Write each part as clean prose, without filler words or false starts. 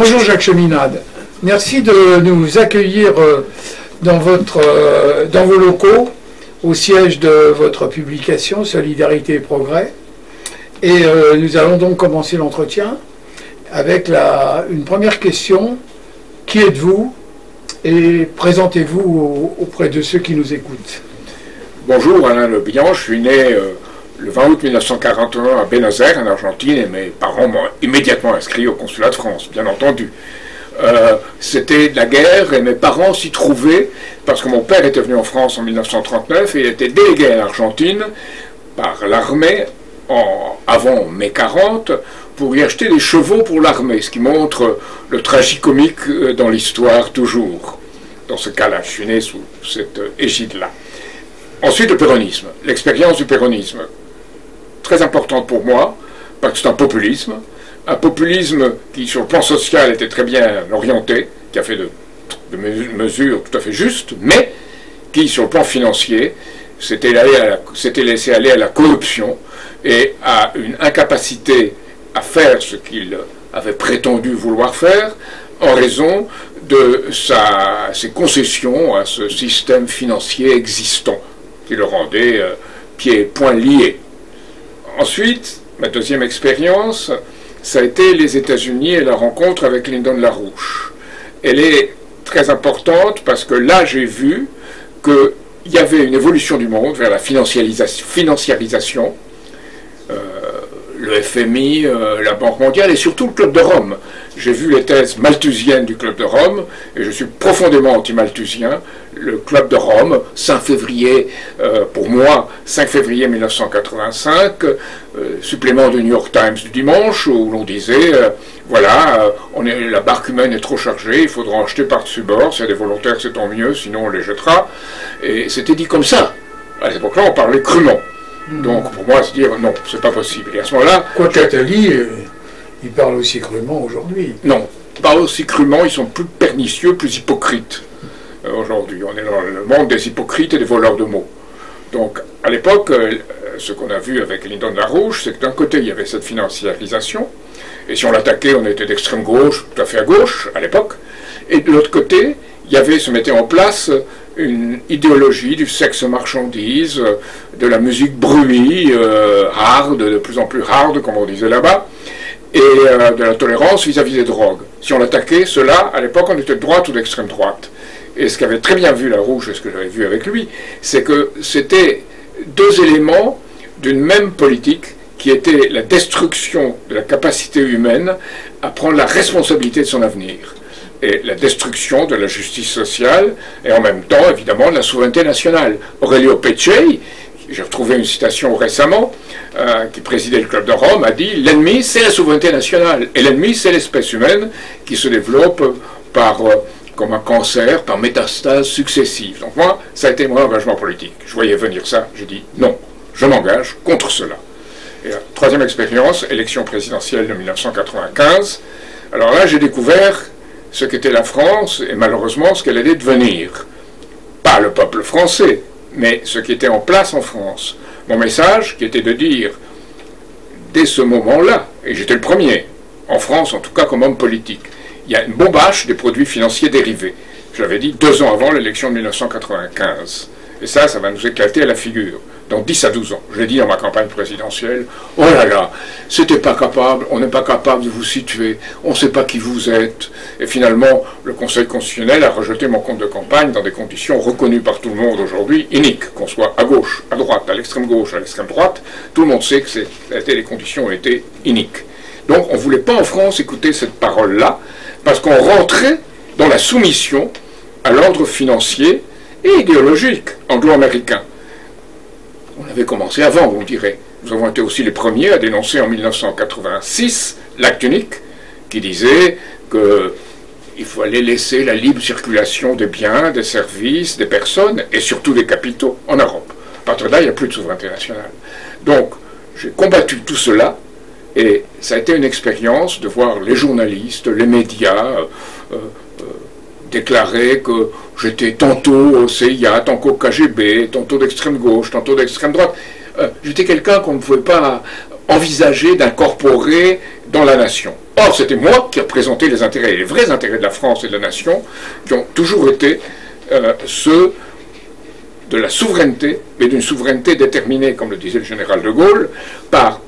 Bonjour Jacques Cheminade, merci de nous accueillir dans vos locaux, au siège de votre publication Solidarité et Progrès. Et nous allons donc commencer l'entretien avec une première question. Qui êtes-vous et présentez-vous auprès de ceux qui nous écoutent. Bonjour, Alain Le Bihan, je suis né le 20 août 1941 à Buenos Aires, en Argentine, et mes parents m'ont immédiatement inscrit au consulat de France, bien entendu. C'était la guerre et mes parents s'y trouvaient parce que mon père était venu en France en 1939 et il était délégué à l'Argentine par l'armée avant mai 40 pour y acheter des chevaux pour l'armée, ce qui montre le tragicomique dans l'histoire toujours. Dans ce cas-là, je suis né sous cette égide-là. Ensuite, le péronisme, l'expérience du péronisme, très importante pour moi, parce que c'est un populisme qui, sur le plan social, était très bien orienté, qui a fait de mesures tout à fait justes, mais qui, sur le plan financier, s'était laissé aller à la corruption et à une incapacité à faire ce qu'il avait prétendu vouloir faire, en raison de ses concessions à ce système financier existant, qui le rendait pieds et poings liés. Ensuite, ma deuxième expérience, ça a été les États-Unis et la rencontre avec Lyndon LaRouche. Elle est très importante parce que là, j'ai vu qu'il y avait une évolution du monde vers la financiarisation, le FMI, la Banque mondiale et surtout le Club de Rome. J'ai vu les thèses malthusiennes du Club de Rome et je suis profondément anti-malthusien. Le Club de Rome, 5 février, pour moi, 5 février 1985, supplément du New York Times du dimanche, où l'on disait, voilà, la barque humaine est trop chargée, il faudra en jeter par-dessus bord, s'il y a des volontaires c'est tant mieux, sinon on les jettera. Et c'était dit comme ça. À cette époque-là, on parlait crûment. Donc pour moi, se dire non, c'est pas possible. Et à ce moment-là... Quoique Attali, il parle aussi crûment aujourd'hui. Non, pas aussi crûment, ils sont plus pernicieux, plus hypocrites. Aujourd'hui, on est dans le monde des hypocrites et des voleurs de mots. Donc, à l'époque, ce qu'on a vu avec Lyndon LaRouche, c'est que d'un côté, il y avait cette financiarisation, et si on l'attaquait, on était d'extrême gauche, tout à fait à gauche, à l'époque, et de l'autre côté, se mettait en place une idéologie du sexe marchandise, de la musique bruit, hard, de plus en plus hard, comme on disait là-bas, et de la tolérance vis-à-vis des drogues. Si on l'attaquait, cela, à l'époque, on était de droite ou d'extrême droite. Et ce qu'avait très bien vu LaRouche, et ce que j'avais vu avec lui, c'est que c'était deux éléments d'une même politique qui était la destruction de la capacité humaine à prendre la responsabilité de son avenir. Et la destruction de la justice sociale, et en même temps, évidemment, de la souveraineté nationale. Aurelio Peccei, j'ai retrouvé une citation récemment, qui présidait le Club de Rome, a dit « L'ennemi, c'est la souveraineté nationale, et l'ennemi, c'est l'espèce humaine qui se développe comme un cancer, par métastases successives. » Donc moi, ça a été mon engagement politique. Je voyais venir ça, j'ai dit « Non, je m'engage contre cela. » Et la troisième expérience, élection présidentielle de 1995. Alors là, j'ai découvert ce qu'était la France, et malheureusement, ce qu'elle allait devenir. Pas le peuple français, mais ce qui était en place en France. Mon message, qui était de dire, dès ce moment-là, et j'étais le premier, en France, en tout cas comme homme politique, il y a une bombage des produits financiers dérivés. Je l'avais dit 2 ans avant l'élection de 1995. Et ça va nous éclater à la figure. Dans 10 à 12 ans. Je l'ai dit dans ma campagne présidentielle, oh là là, c'était pas capable, on n'est pas capable de vous situer, on ne sait pas qui vous êtes. Et finalement, le Conseil constitutionnel a rejeté mon compte de campagne dans des conditions reconnues par tout le monde aujourd'hui, iniques, qu'on soit à gauche, à droite, à l'extrême gauche, à l'extrême droite, tout le monde sait que les conditions ont été iniques. Donc on ne voulait pas en France écouter cette parole-là, parce qu'on rentrait dans la soumission à l'ordre financier et idéologique anglo-américain. On avait commencé avant, vous me direz. Nous avons été aussi les premiers à dénoncer en 1986 l'acte unique qui disait qu'il fallait laisser la libre circulation des biens, des services, des personnes et surtout des capitaux en Europe. À partir de là, il n'y a plus de souveraineté nationale. Donc, j'ai combattu tout cela et ça a été une expérience de voir les journalistes, les médias déclarer que j'étais tantôt au CIA, tantôt au KGB, tantôt d'extrême gauche, tantôt d'extrême droite. J'étais quelqu'un qu'on ne pouvait pas envisagé d'incorporer dans la nation. Or, c'était moi qui représentais les intérêts, les vrais intérêts de la France et de la nation, qui ont toujours été ceux de la souveraineté, mais d'une souveraineté déterminée, comme le disait le général de Gaulle, par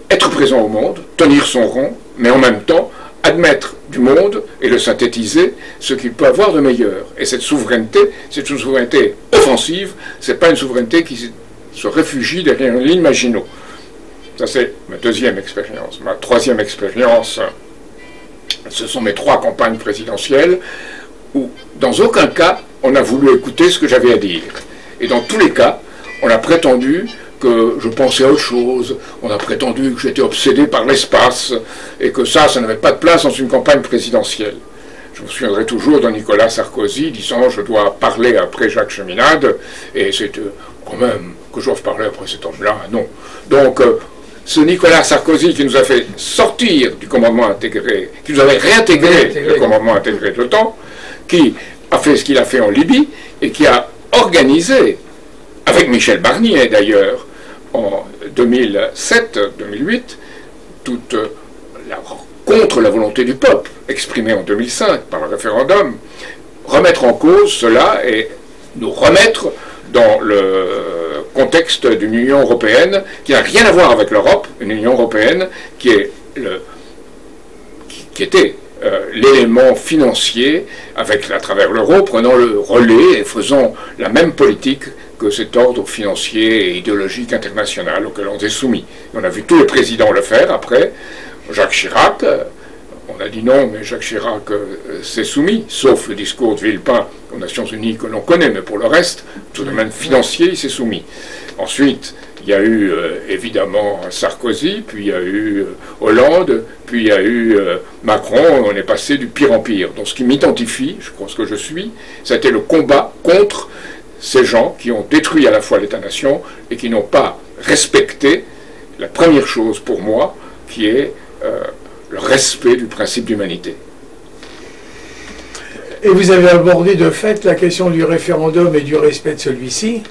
être présent au monde, tenir son rang, mais en même temps admettre du monde et le synthétiser, ce qu'il peut avoir de meilleur. Et cette souveraineté, c'est une souveraineté offensive, c'est pas une souveraineté qui se réfugie derrière une ligne Maginot. Ça, c'est ma deuxième expérience. Ma troisième expérience, ce sont mes 3 campagnes présidentielles, où, dans aucun cas, on a voulu écouter ce que j'avais à dire. Et dans tous les cas, on a prétendu que je pensais à autre chose, on a prétendu que j'étais obsédé par l'espace, et que ça n'avait pas de place dans une campagne présidentielle. Je me souviendrai toujours de Nicolas Sarkozy disant « je dois parler après Jacques Cheminade », et c'est quand même que je dois parler après cet homme-là, non. Donc, ce Nicolas Sarkozy qui nous a fait sortir du commandement intégré, qui nous avait réintégré le commandement intégré de l'OTAN, qui a fait ce qu'il a fait en Libye, et qui a organisé, avec Michel Barnier d'ailleurs, en 2007-2008, contre la volonté du peuple, exprimée en 2005 par le référendum, remettre en cause cela et nous remettre dans le contexte d'une Union européenne qui n'a rien à voir avec l'Europe, une Union européenne qui était l'élément financier, à travers l'euro, prenant le relais et faisant la même politique que cet ordre financier et idéologique international auquel on est soumis. Et on a vu tous les présidents le faire après. Jacques Chirac, on a dit non, mais Jacques Chirac s'est soumis, sauf le discours de Villepin aux Nations Unies que l'on connaît, mais pour le reste, tout le domaine financier, il s'est soumis. Ensuite, il y a eu évidemment Sarkozy, puis il y a eu Hollande, puis il y a eu Macron, on est passé du pire en pire. Donc ce qui m'identifie, je crois ce que je suis, c'était le combat contre ces gens qui ont détruit à la fois l'État-nation et qui n'ont pas respecté la première chose pour moi, qui est le respect du principe d'humanité. Et vous avez abordé de fait la question du référendum et du respect de celui-ci.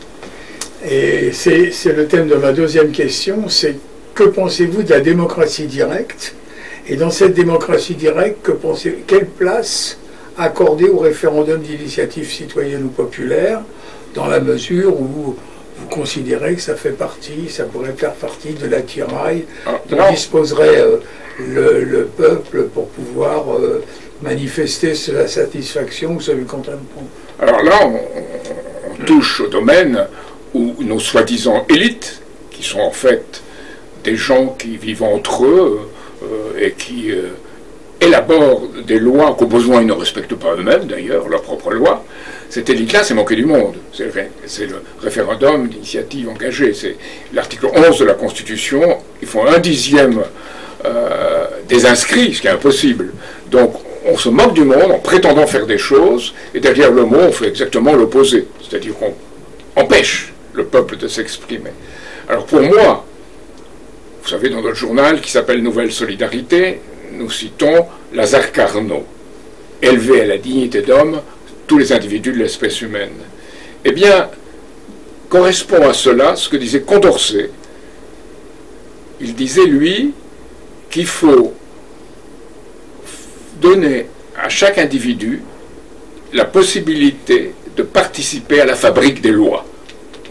Et c'est le thème de ma deuxième question, c'est que pensez-vous de la démocratie directe? Et dans cette démocratie directe, quelle place accorder au référendum d'initiative citoyenne ou populaire, dans la mesure où vous considérez que ça pourrait faire partie de l'attirail dont disposerait le peuple pour pouvoir manifester sa satisfaction ou sa mécontentement? Alors là, on touche au domaine où nos soi-disant élites, qui sont en fait des gens qui vivent entre eux et qui élaborent des lois qu'au besoin ils ne respectent pas eux-mêmes, d'ailleurs, leurs propres lois, cette élite-là, c'est manquer du monde. C'est le référendum d'initiative engagée. C'est l'article 11 de la Constitution. Ils font 1/10 des inscrits, ce qui est impossible. Donc, on se moque du monde en prétendant faire des choses, et derrière le mot, on fait exactement l'opposé. C'est-à-dire qu'on empêche le peuple de s'exprimer. Alors pour moi, vous savez, dans notre journal qui s'appelle Nouvelle Solidarité, nous citons Lazare Carnot, élevé à la dignité d'homme tous les individus de l'espèce humaine. Eh bien, correspond à cela ce que disait Condorcet. Il disait, lui, qu'il faut donner à chaque individu la possibilité de participer à la fabrique des lois.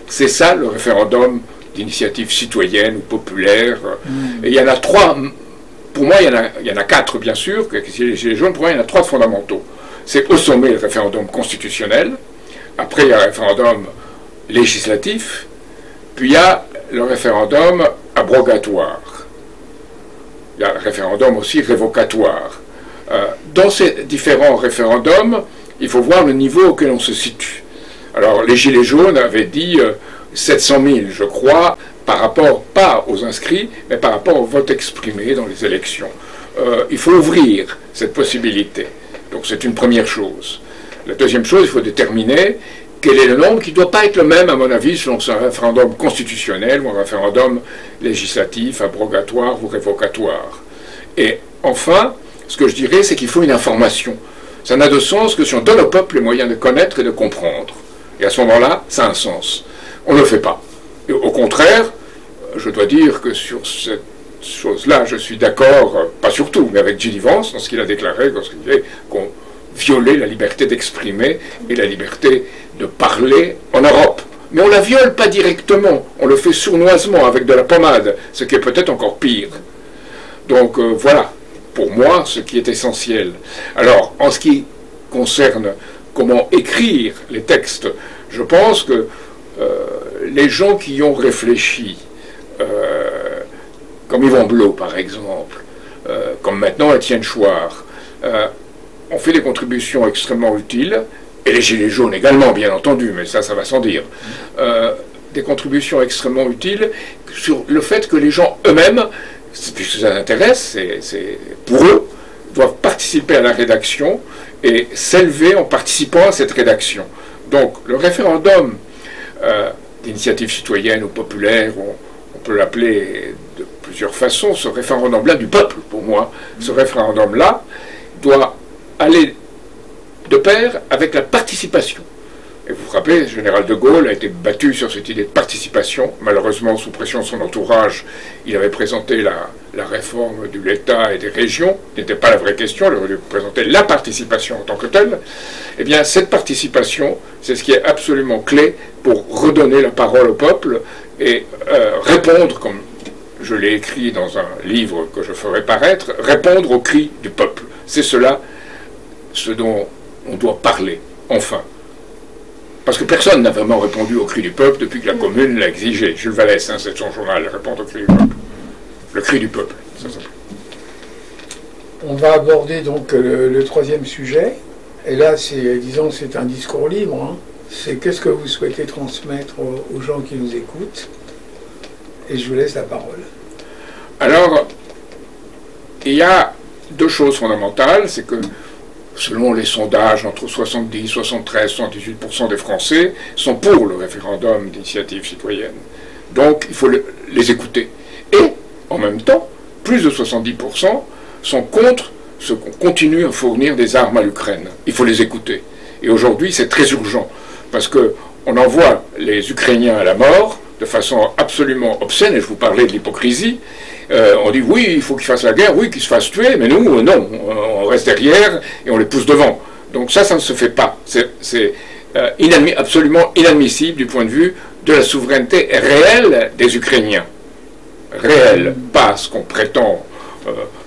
C'est ça le référendum d'initiative citoyenne ou populaire. Et il y en a 3, pour moi il y en a 4 bien sûr, que les Gilets jaunes, pour moi il y en a 3 fondamentaux. C'est au sommet le référendum constitutionnel, après il y a le référendum législatif, puis il y a le référendum abrogatoire. Il y a le référendum aussi révocatoire. Dans ces différents référendums, il faut voir le niveau auquel on se situe. Alors, les Gilets jaunes avaient dit 700 000, je crois, par rapport, pas aux inscrits, mais par rapport au vote exprimé dans les élections. Il faut ouvrir cette possibilité. Donc, c'est une première chose. La deuxième chose, il faut déterminer quel est le nombre qui ne doit pas être le même, à mon avis, selon un référendum constitutionnel ou un référendum législatif, abrogatoire ou révocatoire. Et enfin, ce que je dirais, c'est qu'il faut une information. Ça n'a de sens que si on donne au peuple les moyens de connaître et de comprendre. Et à ce moment-là, ça a un sens. On ne le fait pas. Et au contraire, je dois dire que sur cette chose-là, je suis d'accord, pas sur tout, mais avec J.D. Vance, dans ce qu'il a déclaré, lorsqu'il disait qu'on violait la liberté d'exprimer et la liberté de parler en Europe. Mais on ne la viole pas directement, on le fait sournoisement avec de la pommade, ce qui est peut-être encore pire. Donc voilà, pour moi, ce qui est essentiel. Alors, en ce qui concerne comment écrire les textes, je pense que les gens qui y ont réfléchi, comme Yvon Blot par exemple, comme maintenant Étienne Chouard, ont fait des contributions extrêmement utiles, et les Gilets jaunes également, bien entendu, mais ça va sans dire, des contributions extrêmement utiles sur le fait que les gens eux-mêmes, puisque ça intéresse, c'est pour eux, doivent participer à la rédaction et s'élever en participant à cette rédaction. Donc le référendum d'initiative citoyenne ou populaire, on peut l'appeler de plusieurs façons, ce référendum-là du peuple, pour moi, ce référendum-là doit aller de pair avec la participation. Et vous vous rappelez, le général de Gaulle a été battu sur cette idée de participation. Malheureusement, sous pression de son entourage, il avait présenté la réforme de l'État et des régions. Ce n'était pas la vraie question, il aurait dû présenter la participation en tant que telle. Eh bien, cette participation, c'est ce qui est absolument clé pour redonner la parole au peuple et répondre, comme je l'ai écrit dans un livre que je ferai paraître, répondre aux cris du peuple. C'est cela, ce dont on doit parler, enfin. Parce que personne n'a vraiment répondu au cri du peuple depuis que la Commune l'a exigé. Jules Vallès, hein, c'est son journal, répondre au cri du peuple. Le cri du peuple, ça s'appelle. On va aborder donc le troisième sujet. Et là, disons, c'est un discours libre. Hein. C'est qu'est-ce que vous souhaitez transmettre aux gens qui nous écoutent. Et je vous laisse la parole. Alors, il y a deux choses fondamentales. C'est que, selon les sondages, entre 70, 73, 78% des Français sont pour le référendum d'initiative citoyenne. Donc, il faut les écouter. Et, en même temps, plus de 70% sont contre ce qu'on continue à fournir des armes à l'Ukraine. Il faut les écouter. Et aujourd'hui, c'est très urgent, parce qu'on envoie les Ukrainiens à la mort de façon absolument obscène, et je vous parlais de l'hypocrisie. On dit oui, il faut qu'ils fassent la guerre, oui, qu'ils se fassent tuer, mais nous, non, on reste derrière et on les pousse devant. Donc ça ne se fait pas. C'est absolument inadmissible du point de vue de la souveraineté réelle des Ukrainiens. Réelle, pas ce qu'on prétend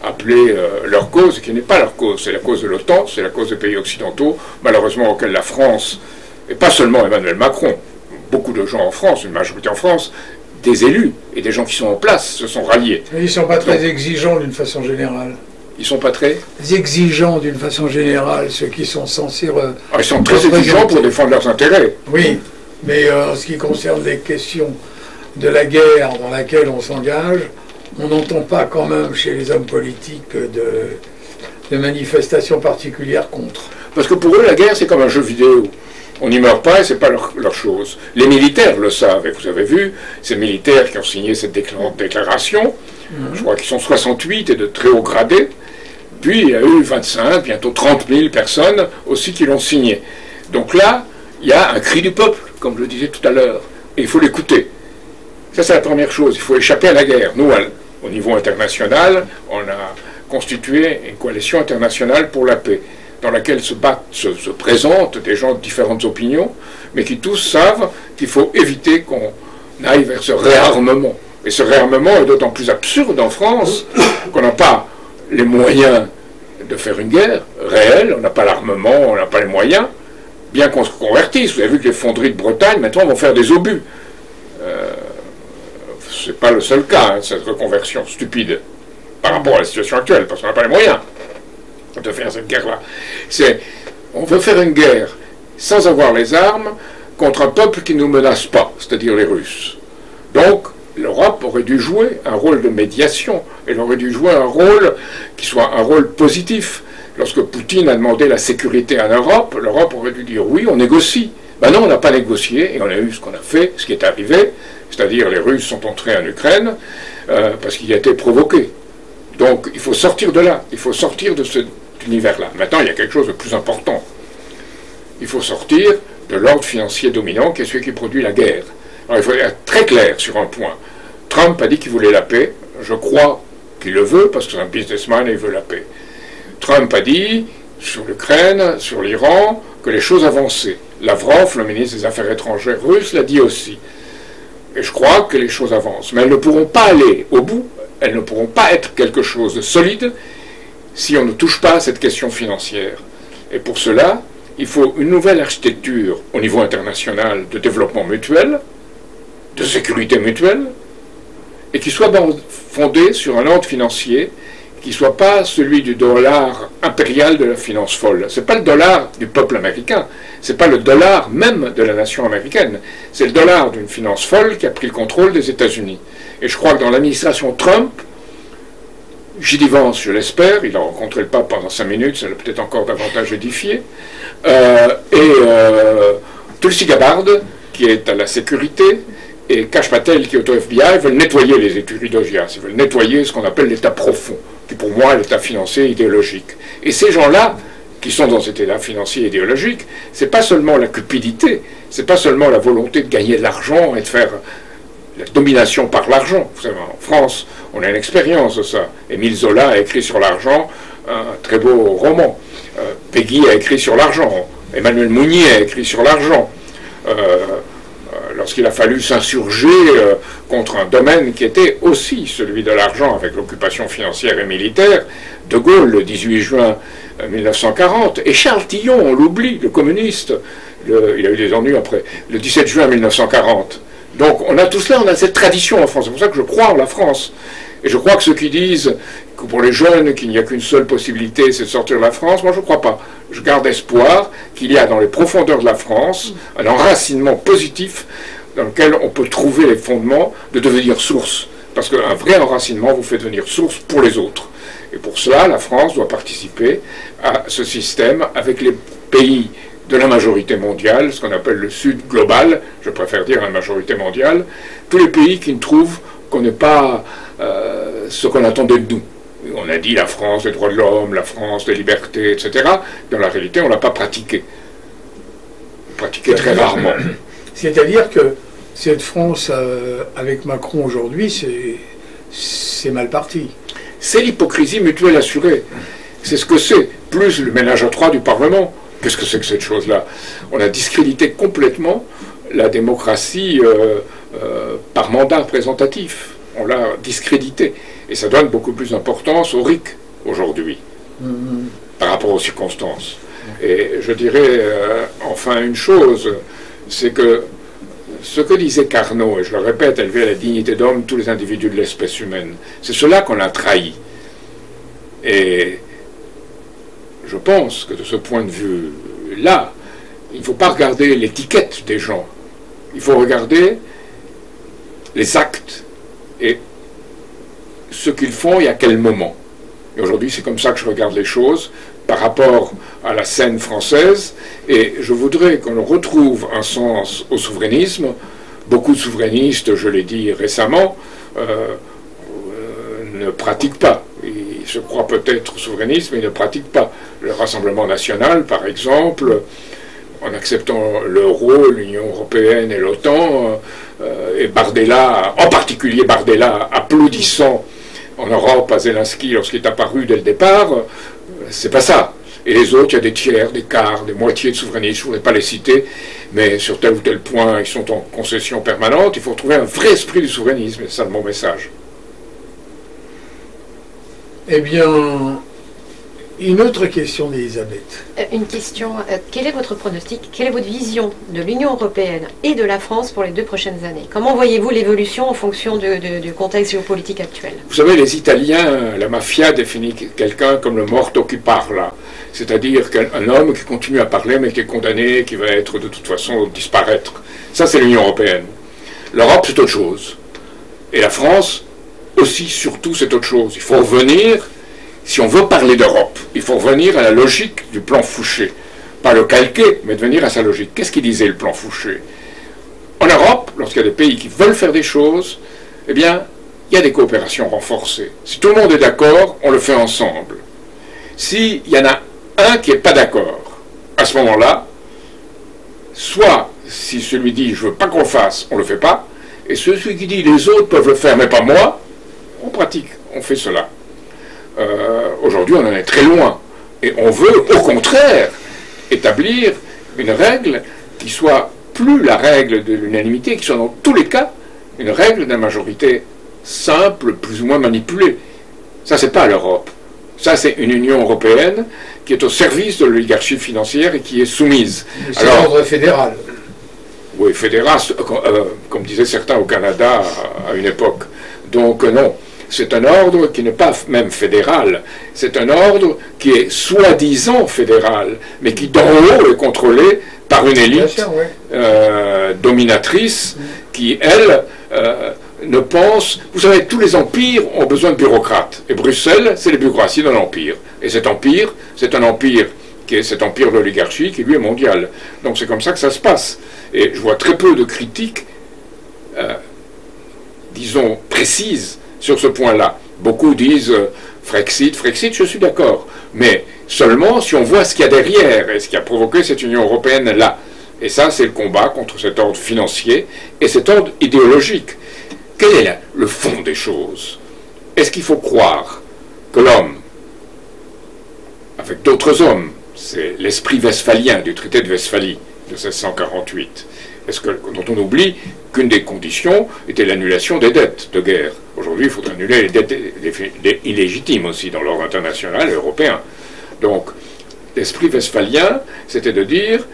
appeler leur cause, qui n'est pas leur cause. C'est la cause de l'OTAN, c'est la cause des pays occidentaux, malheureusement auxquels la France, et pas seulement Emmanuel Macron, beaucoup de gens en France, une majorité en France, des élus et des gens qui sont en place se sont ralliés. Ils ne sont pas très exigeants d'une façon générale. Ils ne sont pas très exigeants d'une façon générale, ceux qui sont censés... ils sont très exigeants pour défendre leurs intérêts. Oui, mais en ce qui concerne les questions de la guerre dans laquelle on s'engage, on n'entend pas quand même chez les hommes politiques de manifestations particulières contre. Parce que pour eux, la guerre, c'est comme un jeu vidéo. On n'y meurt pas et ce n'est pas leur chose. Les militaires le savent, et vous avez vu, ces militaires qui ont signé cette déclaration, je crois qu'ils sont 68 et de très haut gradés, puis il y a eu 25, bientôt 30 000 personnes aussi qui l'ont signé. Donc là, il y a un cri du peuple, comme je le disais tout à l'heure, et il faut l'écouter. Ça, c'est la première chose, il faut échapper à la guerre. Nous, au niveau international, on a constitué une coalition internationale pour la paix, dans laquelle se présentent des gens de différentes opinions, mais qui tous savent qu'il faut éviter qu'on aille vers ce réarmement. Et ce réarmement est d'autant plus absurde en France qu'on n'a pas les moyens de faire une guerre réelle, on n'a pas l'armement, on n'a pas les moyens, bien qu'on se convertisse. Vous avez vu que les fonderies de Bretagne, maintenant, vont faire des obus. C'est pas le seul cas, hein, cette reconversion stupide, par rapport à la situation actuelle, parce qu'on n'a pas les moyens de faire cette guerre-là. On veut faire une guerre sans avoir les armes contre un peuple qui ne nous menace pas, c'est-à-dire les Russes. Donc, l'Europe aurait dû jouer un rôle de médiation, elle aurait dû jouer un rôle qui soit un rôle positif. Lorsque Poutine a demandé la sécurité en Europe, l'Europe aurait dû dire oui, on négocie. Ben non, on n'a pas négocié, et on a eu ce qu'on a fait, ce qui est arrivé, c'est-à-dire les Russes sont entrés en Ukraine, parce qu'il a été provoqué. Donc, il faut sortir de là, il faut sortir de cet univers-là. Maintenant, il y a quelque chose de plus important. Il faut sortir de l'ordre financier dominant, qui est celui qui produit la guerre. Alors, il faut être très clair sur un point. Trump a dit qu'il voulait la paix. Je crois qu'il le veut, parce que c'est un businessman et il veut la paix. Trump a dit, sur l'Ukraine, sur l'Iran, que les choses avançaient. Lavrov, le ministre des Affaires étrangères russe, l'a dit aussi. Et je crois que les choses avancent. Mais elles ne pourront pas aller au bout, elles ne pourront pas être quelque chose de solide si on ne touche pas à cette question financière. Et pour cela, il faut une nouvelle architecture au niveau international de développement mutuel, de sécurité mutuelle, et qui soit fondée sur un ordre financier qui ne soit pas celui du dollar impérial de la finance folle. Ce n'est pas le dollar du peuple américain, ce n'est pas le dollar même de la nation américaine, c'est le dollar d'une finance folle qui a pris le contrôle des États-Unis. Et je crois que dans l'administration Trump, J.D. Vance, je l'espère, il a rencontré le pape pendant 5 minutes, ça l'a peut-être encore davantage édifié, Tulsi Gabbard, qui est à la sécurité, et Kash Patel, qui est au FBI, veulent nettoyer les écuries d'Ogias, ils veulent nettoyer ce qu'on appelle l'état profond, qui pour moi est l'état financier et idéologique. Et ces gens-là, qui sont dans cet état financier et idéologique, c'est pas seulement la cupidité, c'est pas seulement la volonté de gagner de l'argent et de faire la domination par l'argent. Vous savez, en France, on a une expérience de ça. Émile Zola a écrit sur l'argent un très beau roman. Peggy a écrit sur l'argent. Emmanuel Mounier a écrit sur l'argent. Lorsqu'il a fallu s'insurger contre un domaine qui était aussi celui de l'argent avec l'occupation financière et militaire, De Gaulle, le 18 juin 1940, et Charles Tillon, on l'oublie, le communiste, il a eu des ennuis après, le 17 juin 1940. Donc on a tout cela, on a cette tradition en France, c'est pour ça que je crois en la France. Et je crois que ceux qui disent que pour les jeunes, qu'il n'y a qu'une seule possibilité, c'est de sortir de la France, moi je ne crois pas. Je garde espoir qu'il y a dans les profondeurs de la France un enracinement positif dans lequel on peut trouver les fondements de devenir source. Parce qu'un vrai enracinement vous fait devenir source pour les autres. Et pour cela, la France doit participer à ce système avec les pays de la majorité mondiale, ce qu'on appelle le Sud global, je préfère dire la majorité mondiale, tous les pays qui ne trouvent qu'on n'est pas ce qu'on attendait de nous. On a dit la France des droits de l'homme, la France des libertés, etc. Dans la réalité, on ne l'a pas pratiqué. Pratiqué très rarement. C'est-à-dire que cette France avec Macron aujourd'hui, c'est mal parti. C'est l'hypocrisie mutuelle assurée. C'est ce que c'est. Plus le ménage à trois du Parlement. Qu'est-ce que c'est que cette chose-là? On a discrédité complètement la démocratie par mandat représentatif. On l'a discrédité. Et ça donne beaucoup plus d'importance au RIC aujourd'hui, par rapport aux circonstances. Et je dirais enfin une chose, c'est que ce que disait Carnot, et je le répète, élever à la dignité d'homme tous les individus de l'espèce humaine, c'est cela qu'on a trahi. Et je pense que de ce point de vue-là, il ne faut pas regarder l'étiquette des gens, il faut regarder les actes et ce qu'ils font et à quel moment. Et aujourd'hui, c'est comme ça que je regarde les choses par rapport à la scène française, et je voudrais qu'on retrouve un sens au souverainisme. Beaucoup de souverainistes, je l'ai dit récemment, ne pratiquent pas. Ils se croient peut-être au souverainisme, mais ils ne pratiquent pas. Le Rassemblement national, par exemple, en acceptant l'euro, l'Union européenne et l'OTAN, et Bardella, en particulier Bardella, applaudissant en Europe à Zelensky lorsqu'il est apparu dès le départ, c'est pas ça. Et les autres, il y a des tiers, des quarts, des moitiés de souverainistes, je ne voudrais pas les citer, mais sur tel ou tel point, ils sont en concession permanente. Il faut trouver un vrai esprit du souverainisme, et c'est ça mon message. Eh bien, une autre question d'Elisabeth. Une question, quel est votre pronostic, quelle est votre vision de l'Union européenne et de la France pour les 2 prochaines années? Comment voyez-vous l'évolution en fonction du contexte géopolitique actuel? Vous savez, les Italiens, la mafia définit quelqu'un comme le morto qui parle, c'est-à-dire un homme qui continue à parler mais qui est condamné, qui va être de toute façon disparaître. Ça, c'est l'Union européenne. L'Europe, c'est autre chose. Et la France, aussi, surtout, c'est autre chose. Il faut revenir, si on veut parler d'Europe, il faut revenir à la logique du plan Fouché. Pas le calquer, mais devenir à sa logique. Qu'est-ce qu'il disait, le plan Fouché? En Europe, lorsqu'il y a des pays qui veulent faire des choses, eh bien, il y a des coopérations renforcées. Si tout le monde est d'accord, on le fait ensemble. S'il y en a un qui n'est pas d'accord, à ce moment-là, soit si celui dit « je ne veux pas qu'on le fasse », on ne le fait pas, Et celui qui dit les autres peuvent le faire, mais pas moi, on pratique, on fait cela. Aujourd'hui, on en est très loin. Et on veut, au contraire, établir une règle qui soit plus la règle de l'unanimité, qui soit dans tous les cas une règle de la majorité simple, plus ou moins manipulée. Ça, c'est pas l'Europe. Ça, c'est une Union européenne qui est au service de l'oligarchie financière et qui est soumise. C'est l'ordre fédéral. Oui, fédéral, comme disaient certains au Canada à une époque. Donc non, c'est un ordre qui n'est pas même fédéral. C'est un ordre qui est soi-disant fédéral, mais qui d'en haut est contrôlé par une élite dominatrice qui, elle, ne pense... Vous savez, tous les empires ont besoin de bureaucrates. Et Bruxelles, c'est les bureaucraties d'un empire. Et cet empire, c'est un empire qui est cet empire de l'oligarchie qui, lui, est mondial. Donc c'est comme ça que ça se passe. Et je vois très peu de critiques, disons, précises sur ce point-là. Beaucoup disent Frexit, je suis d'accord. Mais seulement si on voit ce qu'il y a derrière et ce qui a provoqué cette Union européenne-là. Et ça, c'est le combat contre cet ordre financier et cet ordre idéologique. Quel est le fond des choses? Est-ce qu'il faut croire que l'homme, avec d'autres hommes, c'est l'esprit westphalien du traité de Westphalie de 1648, dont on oublie qu'une des conditions était l'annulation des dettes de guerre. Aujourd'hui, il faut annuler les dettes illégitimes aussi dans l'ordre international et européen. Donc, l'esprit westphalien, c'était de dire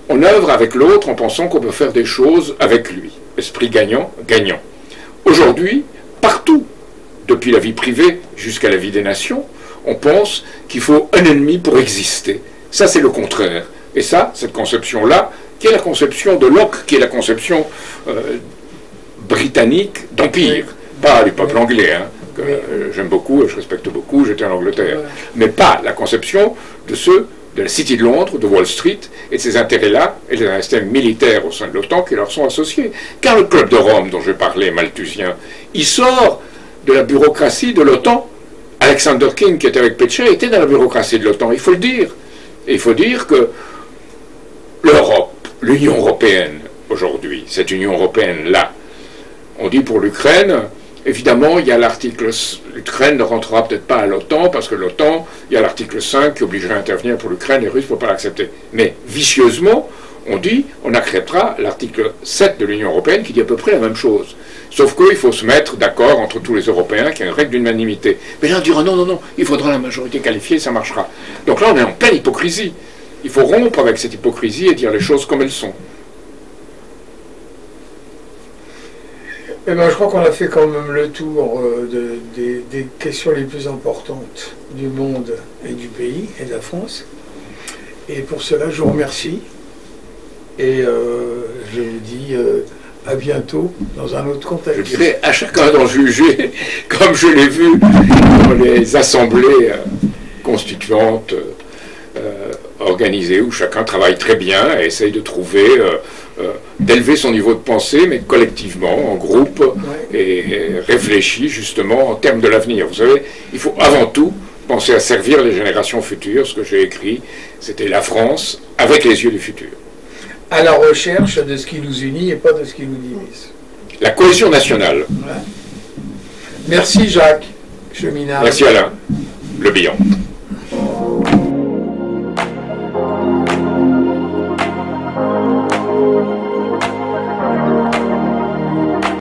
on œuvre avec l'autre en pensant qu'on peut faire des choses avec lui. Esprit gagnant, gagnant. Aujourd'hui, partout, depuis la vie privée jusqu'à la vie des nations, on pense qu'il faut un ennemi pour exister. Ça, c'est le contraire. Et ça, cette conception-là, qui est la conception de Locke, qui est la conception britannique d'empire, pas du peuple anglais, hein, que j'aime beaucoup et je respecte beaucoup, j'étais en Angleterre, mais pas la conception de ceux de la City de Londres, de Wall Street, et de ces intérêts-là, et des intérêts militaires au sein de l'OTAN qui leur sont associés. Car le Club de Rome, dont je parlais, malthusien, il sort de la bureaucratie de l'OTAN. Alexander King, qui était avec Péchet, était dans la bureaucratie de l'OTAN, il faut le dire. Et il faut dire que l'Europe, l'Union européenne, aujourd'hui, cette Union européenne-là, on dit pour l'Ukraine, évidemment, il y a l'article... L'Ukraine ne rentrera peut-être pas à l'OTAN, parce que l'OTAN, il y a l'article 5 qui obligerait à intervenir pour l'Ukraine, les Russes ne peuvent pas l'accepter. Mais, vicieusement, on dit, on acceptera l'article 7 de l'Union européenne qui dit à peu près la même chose. Sauf qu'il faut se mettre d'accord entre tous les Européens qu'il y a une règle d'unanimité. Mais là, on dira non, non, non, il faudra la majorité qualifiée, ça marchera. Donc là, on est en pleine hypocrisie. Il faut rompre avec cette hypocrisie et dire les choses comme elles sont. Eh ben, je crois qu'on a fait quand même le tour des questions les plus importantes du monde et du pays et de la France. Et pour cela, je vous remercie. Et je vous dis à bientôt dans un autre contexte. Je dirais à chacun d'en juger, comme je l'ai vu dans les assemblées constituantes organisées, où chacun travaille très bien et essaye de trouver... d'élever son niveau de pensée, mais collectivement, en groupe, et réfléchit justement en termes de l'avenir. Vous savez, il faut avant tout penser à servir les générations futures. Ce que j'ai écrit, c'était la France avec les yeux du futur. À la recherche de ce qui nous unit et pas de ce qui nous divise. La cohésion nationale. Ouais. Merci Jacques Cheminade. Merci Alain Le Bihan.